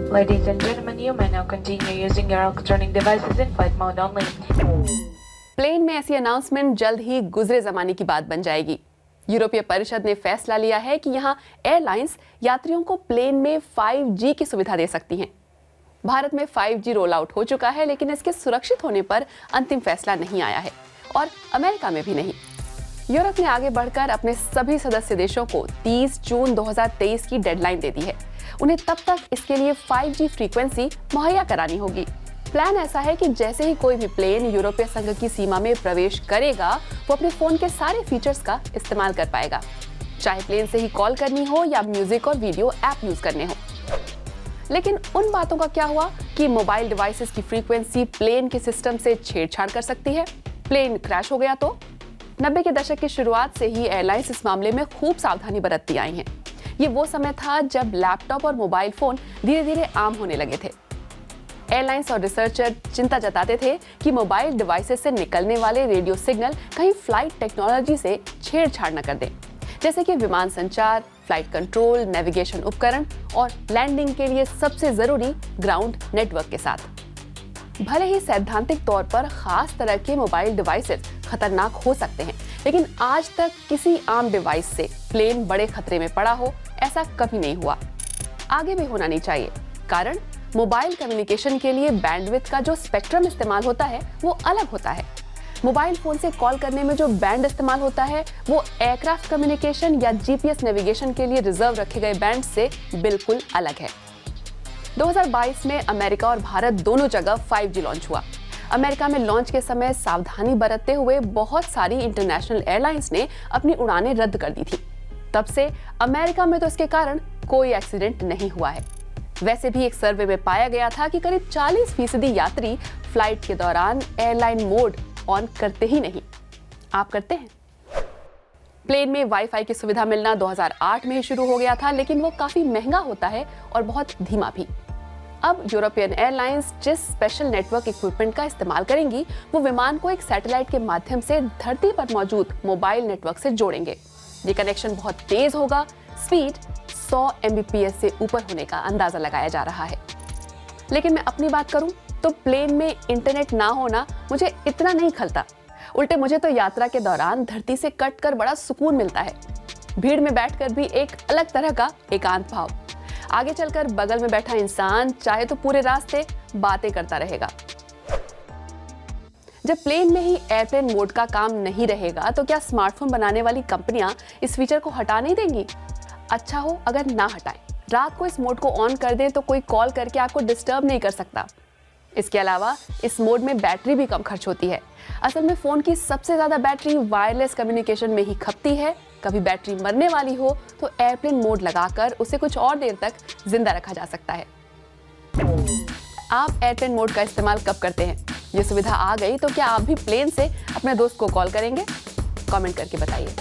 Ladies and gentlemen, you may now continue using your electronic devices in flight mode only. Plane में ऐसी announcement जल्द ही गुजरे जमाने की बात बन जाएगी। यूरोपीय परिषद ने फैसला लिया है कि यहाँ एयरलाइंस यात्रियों को प्लेन में 5G की सुविधा दे सकती हैं। भारत में 5G रोल आउट हो चुका है, लेकिन इसके सुरक्षित होने पर अंतिम फैसला नहीं आया है और अमेरिका में भी नहीं। यूरोप ने आगे बढ़कर अपने सभी सदस्य देशों को 30 जून 2023 की डेडलाइन दे दी है। उन्हें तब तक इसके लिए 5G फ्रीक्वेंसी मुहैया करानी होगी। प्लान ऐसा है कि जैसे ही कोई भी प्लेन यूरोपीय संघ की सीमा में प्रवेश करेगा, वो अपने फोन के सारे फीचर्स का इस्तेमाल कर पाएगा, चाहे प्लेन से ही कॉल करनी हो या म्यूजिक और वीडियो ऐप यूज करने हो। लेकिन उन बातों का क्या हुआ कि मोबाइल डिवाइसेस की फ्रीक्वेंसी प्लेन के सिस्टम से छेड़छाड़ कर सकती है? प्लेन क्रैश हो गया तो? 90 के दशक की शुरुआत से ही एयरलाइंस इस मामले में खूब सावधानी बरतती आई हैं। ये वो समय था जब लैपटॉप और मोबाइल फोन धीरे धीरे आम होने लगे थे। एयरलाइंस और रिसर्चर चिंता जताते थे कि मोबाइल डिवाइसेस से निकलने वाले रेडियो सिग्नल कहीं फ्लाइट टेक्नोलॉजी से छेड़छाड़ न कर दें, जैसे कि विमान संचार, फ्लाइट कंट्रोल, नेविगेशन उपकरण और लैंडिंग के लिए सबसे जरूरी ग्राउंड नेटवर्क के साथ। भले ही सैद्धांतिक तौर पर खास तरह के मोबाइल डिवाइसेस खतरनाक हो सकते हैं, लेकिन आज तक किसी आम डिवाइस से प्लेन बड़े खतरे में पड़ा हो, ऐसा कभी नहीं हुआ। आगे भी होना नहीं चाहिए, कारण मोबाइल कम्युनिकेशन के लिए बैंडविड्थ का जो स्पेक्ट्रम इस्तेमाल होता है वो अलग होता है। मोबाइल फोन से कॉल करने में जो बैंड इस्तेमाल होता है वो एयरक्राफ्ट कम्युनिकेशन या जीपीएस नेविगेशन के लिए रिजर्व रखे गए बैंड से बिल्कुल अलग है। 2022 में अमेरिका और भारत दोनों जगह 5G लॉन्च हुआ। अमेरिका में लॉन्च के समय सावधानी बरतते हुए बहुत सारी इंटरनेशनल एयरलाइंस ने अपनी उड़ानें रद्द कर दी थी। तब से अमेरिका में तो इसके कारण कोई एक्सीडेंट नहीं हुआ है। वैसे भी एक सर्वे में पाया गया था कि करीब 40% यात्री फ्लाइट के दौरान एयरलाइन मोड ऑन करते ही नहीं। आप करते हैं? प्लेन में वाईफाई की सुविधा मिलना 2008 में ही शुरू हो गया था, लेकिन वो काफी महंगा होता है और बहुत धीमा भी। अब यूरोपियन एयरलाइंस जिस स्पेशल नेटवर्क इक्विपमेंट का इस्तेमाल करेंगी, वो विमान को एक सैटेलाइट के माध्यम से धरती पर मौजूद मोबाइल नेटवर्क से जोड़ेंगे। ये कनेक्शन बहुत तेज होगा, स्पीड 100 Mbps से ऊपर होने का अंदाजा लगाया जा रहा है। लेकिन मैं अपनी बात करूं तो प्लेन में इंटरनेट ना होना मुझे इतना नहीं खलता। उल्टे मुझे तो यात्रा के दौरान धरती से कट कर बड़ा सुकून मिलता है। भीड़ में बैठकर भी एक अलग तरह का एकांत भाव। आगे चलकर बगल में बैठा इंसान चाहे तो पूरे रास्ते बातें करता रहेगा। जब प्लेन में ही एयरप्लेन मोड का काम नहीं रहेगा, तो क्या स्मार्टफोन बनाने वाली कंपनियां इस फीचर को हटा नहीं देंगी? अच्छा हो अगर ना हटाएं। रात को इस मोड को ऑन कर दें तो कोई कॉल करके आपको डिस्टर्ब नहीं कर सकता। इसके अलावा इस मोड में बैटरी भी कम खर्च होती है। असल में फोन की सबसे ज्यादा बैटरी वायरलेस कम्युनिकेशन में ही खपती है। कभी बैटरी मरने वाली हो तो एयरप्लेन मोड लगाकर उसे कुछ और देर तक जिंदा रखा जा सकता है। आप एयरप्लेन मोड का इस्तेमाल कब करते हैं? ये सुविधा आ गई तो क्या आप भी प्लेन से अपने दोस्त को कॉल करेंगे? कमेंट करके बताइए।